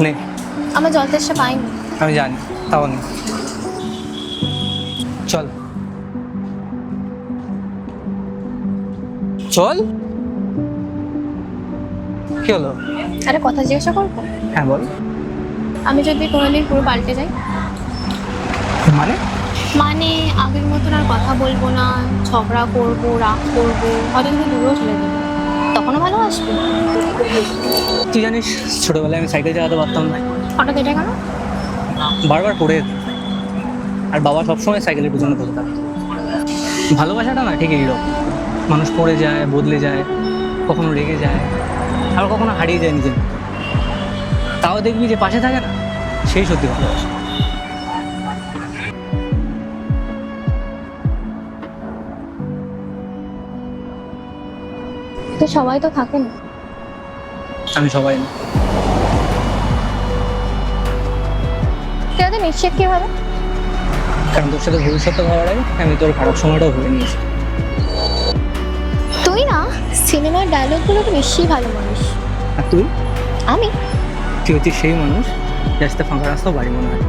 নে। আমার জল তেষ্টা পাইনি। আমি জানি, তাও নেই। চল চল। কি হলো? আরে কথা জিজ্ঞাসা করবো? হ্যাঁ বল। আমি যদি কোনোদিন পুরো পাল্টে যাই? মানে? মানে আগের মতন আর কথা বলবো না, ঝগড়া করবো, রাগ করবো, হয়তো তুমি দূরেও চলে যাবে, তখনও ভালোবাসবে? তুই জানিস ছোটবেলায় আমি সাইকেল চালাতে পারতাম না, হঠাৎ এটা কেন? বারবার পড়ে যেতাম। আর বাবা সবসময় সাইকেলের পিছনে ধরে থাকতো। ভালোবাসাটা না ঠিক এইরকম, মানুষ পড়ে যায়, বদলে যায়, কখনো রেগে যায়, আর কখনো হারিয়ে যায় নিজের। তাও দেখবি যে পাশে থাকে না, সেই সত্যি ভালোবাসা। তো সবাই তো থাকে না। আমি সবাই না। তুই এত নিশ্চিত কিভাবে? কারণ তোর সাথে ভবিষ্যৎটা ভাবার আগে আমি তোর খারাপ সময়টাও ভেবে নিয়েছি। তুই না সিনেমার ডায়লগগুলোকে বেশি ভালো মানুষ। আর তুই? আমি তুই হচ্ছিস সেই মানুষ যার সাথে ফাঁকা রাস্তাও বাড়ি মনে হয়।